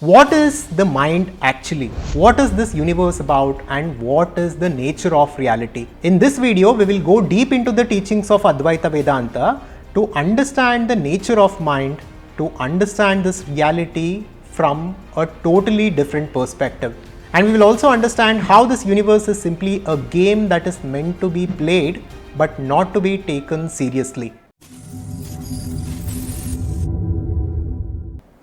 What is the mind actually? What is this universe about, and what is the nature of reality? In this video, we will go deep into the teachings of Adhvaitha Vedanta to understand the nature of mind, to understand this reality from a totally different perspective. And we will also understand how this universe is simply a game that is meant to be played but not to be taken seriously.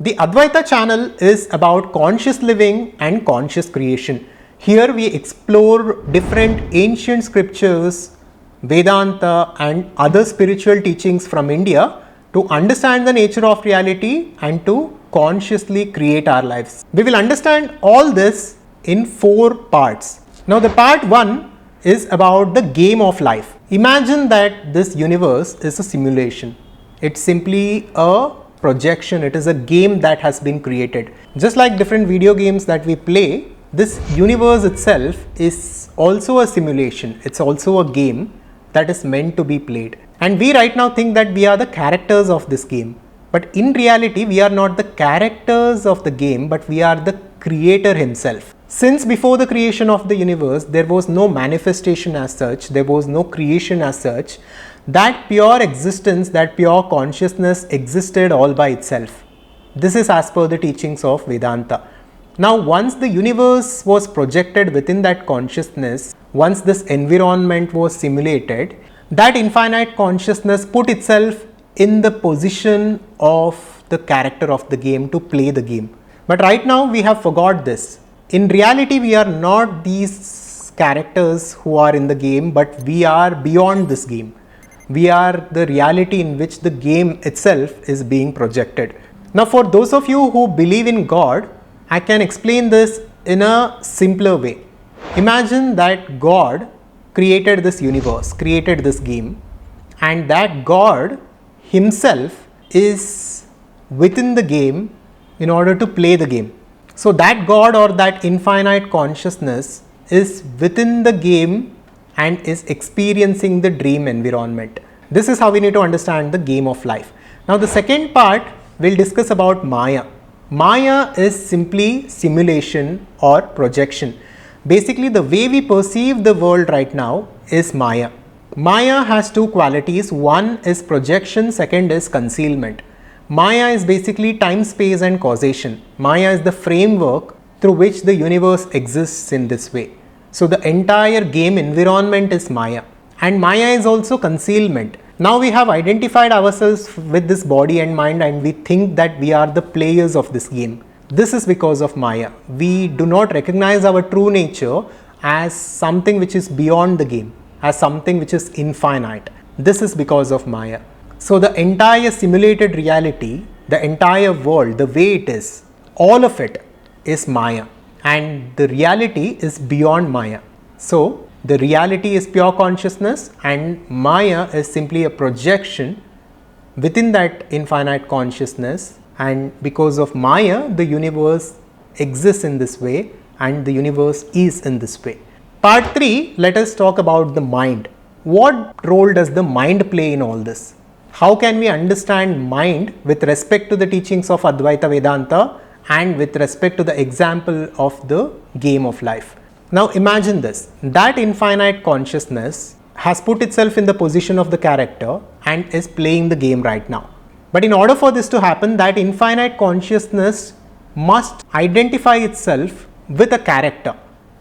The Adhvaitha channel is about conscious living and conscious creation. Here we explore different ancient scriptures, Vedanta and other spiritual teachings from India to understand the nature of reality and to consciously create our lives. We will understand all this in 4 parts. Now the part 1 is about the game of life. Imagine that this universe is a simulation. It's simply a projection. It is a game that has been created. Just like different video games that we play, this universe itself is also a simulation. It's also a game that is meant to be played. And we right now think that we are the characters of this game. But in reality, we are not the characters of the game, but we are the creator himself. Since before the creation of the universe, there was no manifestation as such, there was no creation as such. That pure existence, that pure consciousness existed all by itself. This is as per the teachings of Vedanta. Now, once the universe was projected within that consciousness, once this environment was simulated, that infinite consciousness put itself in the position of the character of the game to play the game. But right now we have forgot this. In reality, we are not these characters who are in the game, but we are beyond this game. We are the reality in which the game itself is being projected. Now, for those of you who believe in God, I can explain this in a simpler way. Imagine that God created this universe, created this game, and that God himself is within the game in order to play the game. So that God or that infinite consciousness is within the game and is experiencing the dream environment. This is how we need to understand the game of life. Now the second part we'll discuss about Maya. Maya is simply simulation or projection. Basically the way we perceive the world right now is Maya. Maya has 2 qualities. One is projection, second is concealment. Maya is basically time, space and causation. Maya is the framework through which the universe exists in this way. So the entire game environment is Maya, and Maya is also concealment. Now we have identified ourselves with this body and mind, and we think that we are the players of this game. This is because of Maya. We do not recognize our true nature as something which is beyond the game, as something which is infinite. This is because of Maya. So the entire simulated reality, the entire world, the way it is, all of it is Maya. And the reality is beyond Maya. So the reality is pure consciousness, and Maya is simply a projection within that infinite consciousness, and because of Maya the universe exists in this way and the universe is in this way. Part 3, let us talk about the mind. What role does the mind play in all this? How can we understand mind with respect to the teachings of Adhvaitha Vedanta and with respect to the example of the game of life? Now imagine this, that infinite consciousness has put itself in the position of the character and is playing the game right now. But in order for this to happen, that infinite consciousness must identify itself with a character,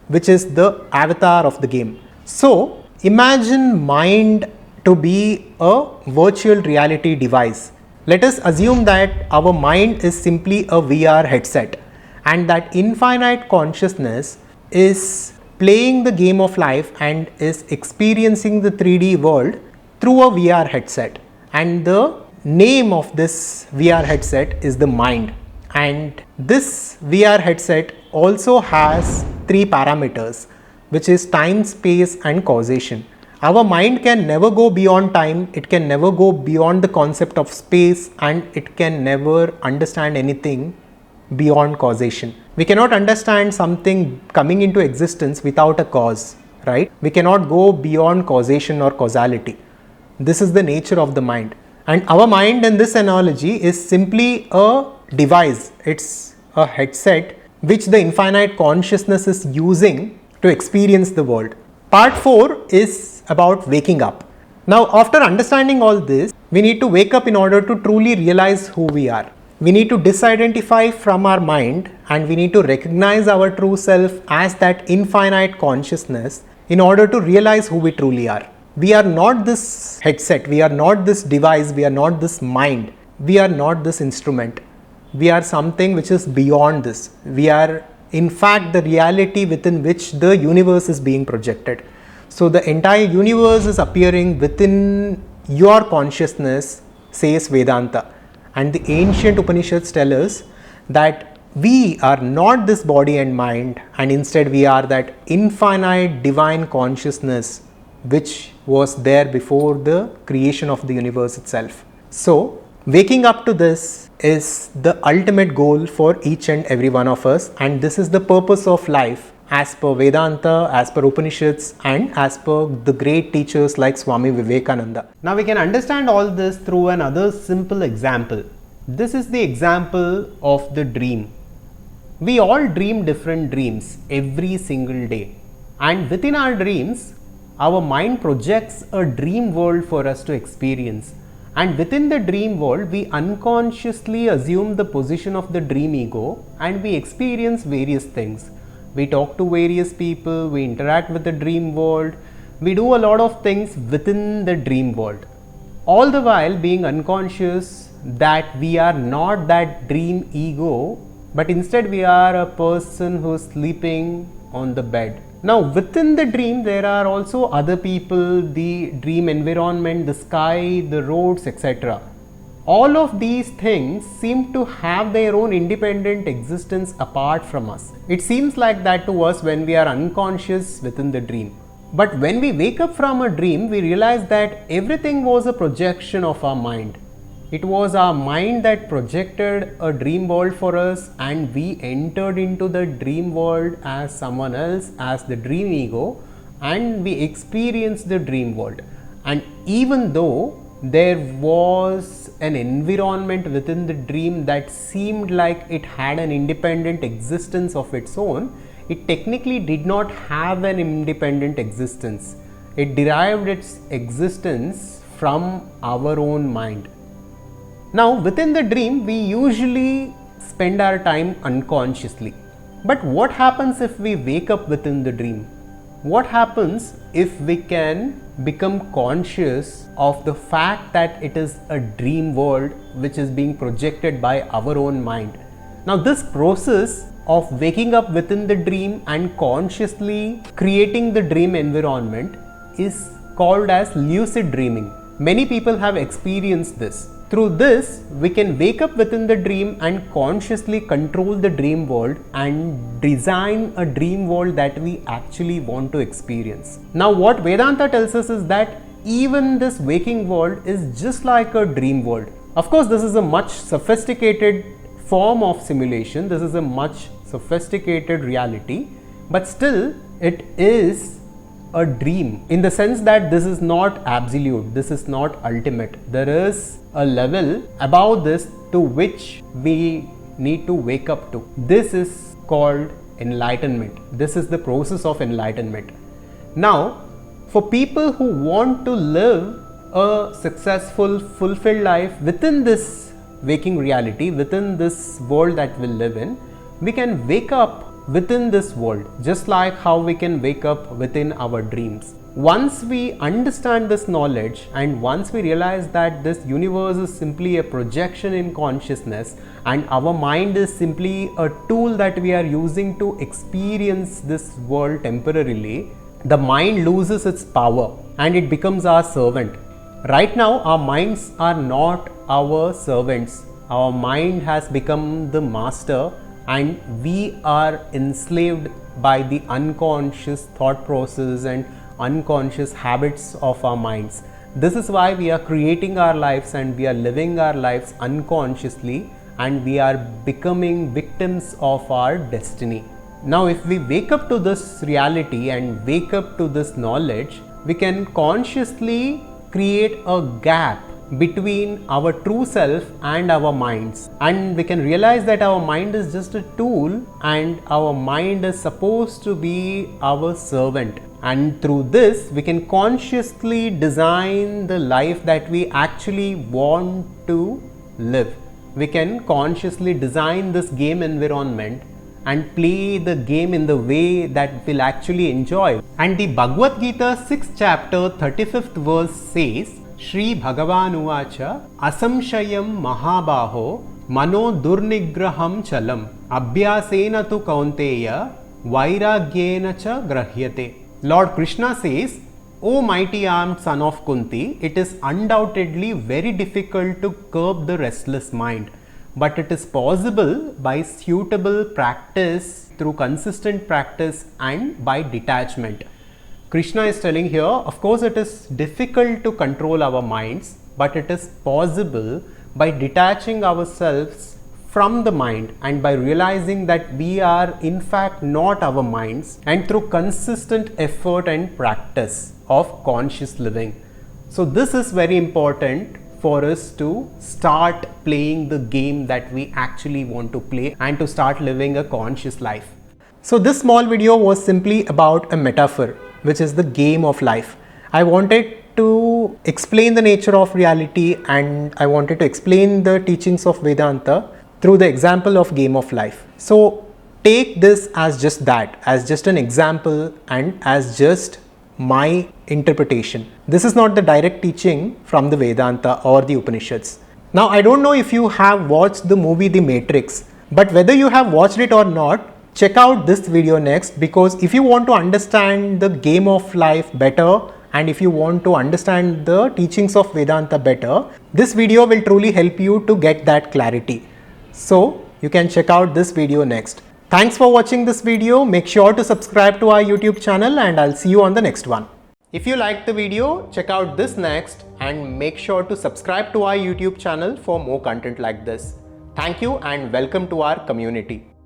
which is the avatar of the game. So imagine mind to be a virtual reality device. Let us assume that our mind is simply a VR headset, and that infinite consciousness is playing the game of life and is experiencing the 3D world through a VR headset. And the name of this VR headset is the mind. And this VR headset also has 3 parameters, which is time, space and causation. Our mind can never go beyond time, it can never go beyond the concept of space, and it can never understand anything beyond causation. We cannot understand something coming into existence without a cause, right? We cannot go beyond causation or causality. This is the nature of the mind. And our mind in this analogy is simply a device. It's a headset which the infinite consciousness is using to experience the world. Part 4 is about waking up. Now, after understanding all this, we need to wake up in order to truly realize who we are. We need to disidentify from our mind and we need to recognize our true self as that infinite consciousness in order to realize who we truly are. We are not this headset, we are not this device, we are not this mind, we are not this instrument. We are something which is beyond this. We are in fact the reality within which the universe is being projected. So the entire universe is appearing within your consciousness, says Vedanta. And the ancient Upanishads tell us that we are not this body and mind, and instead we are that infinite divine consciousness which was there before the creation of the universe itself. So waking up to this is the ultimate goal for each and every one of us, and this is the purpose of life as per Vedanta, as per Upanishads, and as per the great teachers like Swami Vivekananda. Now we can understand all this through another simple example. This is the example of the dream. We all dream different dreams every single day, and within our dreams, our mind projects a dream world for us to experience. And within the dream world, we unconsciously assume the position of the dream ego and we experience various things. We talk to various people, we interact with the dream world, we do a lot of things within the dream world. All the while being unconscious that we are not that dream ego, but instead we are a person who is sleeping on the bed. Now within the dream there are also other people, the dream environment, the sky, the roads, etc. All of these things seem to have their own independent existence apart from us. It seems like that to us when we are unconscious within the dream. But when we wake up from a dream, we realize that everything was a projection of our mind. It was our mind that projected a dream world for us, and we entered into the dream world as someone else, as the dream ego, and we experienced the dream world. And even though there was an environment within the dream that seemed like it had an independent existence of its own, it technically did not have an independent existence. It derived its existence from our own mind. Now within the dream we usually spend our time unconsciously. But what happens if we wake up within the dream? What happens if we can become conscious of the fact that it is a dream world which is being projected by our own mind? Now this process of waking up within the dream and consciously creating the dream environment is called as lucid dreaming. Many people have experienced this. Through this, we can wake up within the dream and consciously control the dream world and design a dream world that we actually want to experience. Now, what Vedanta tells us is that even this waking world is just like a dream world. Of course, this is a much sophisticated form of simulation. This is a much sophisticated reality, but still it is a dream in the sense that this is not absolute, this is not ultimate. There is a level above this to which we need to wake up to. This is called enlightenment. This is the process of enlightenment. Now, for people who want to live a successful, fulfilled life within this waking reality, within this world that we live in, we can wake up within this world, just like how we can wake up within our dreams. Once we understand this knowledge and once we realize that this universe is simply a projection in consciousness and our mind is simply a tool that we are using to experience this world temporarily, the mind loses its power and it becomes our servant. Right now, our minds are not our servants. Our mind has become the master, and we are enslaved by the unconscious thought process and unconscious habits of our minds. This is why we are creating our lives and we are living our lives unconsciously, and we are becoming victims of our destiny. Now, if we wake up to this reality and wake up to this knowledge, we can consciously create a gap between our true self and our minds, and we can realize that our mind is just a tool and our mind is supposed to be our servant, and through this we can consciously design the life that we actually want to live. We can consciously design this game environment and play the game in the way that we'll actually enjoy. And the Bhagavad Gita 6th chapter 35th verse says, Shri Bhagavan Uvacha Asamshayam Mahabaho Mano Durnigraham Chalam Abhyasena tu Kaunteya Vairagyena cha Grahyate. Lord Krishna says, O mighty armed son of Kunti, it is undoubtedly very difficult to curb the restless mind, but it is possible by suitable practice, through consistent practice and by detachment. Krishna is telling here, of course it is difficult to control our minds, but it is possible by detaching ourselves from the mind and by realizing that we are in fact not our minds, and through consistent effort and practice of conscious living. So this is very important for us to start playing the game that we actually want to play and to start living a conscious life. So this small video was simply about a metaphor, which is the game of life. I wanted to explain the nature of reality and I wanted to explain the teachings of Vedanta through the example of game of life. So take this as just that, as just an example and as just my interpretation. This is not the direct teaching from the Vedanta or the Upanishads. Now I don't know if you have watched the movie The Matrix, but whether you have watched it or not, check out this video next, because if you want to understand the game of life better and if you want to understand the teachings of Vedanta better, this video will truly help you to get that clarity. So you can check out this video next. Thanks for watching this video. Make sure to subscribe to our YouTube channel and I'll see you on the next one. If you liked the video, check out this next and make sure to subscribe to our YouTube channel for more content like this. Thank you and welcome to our community.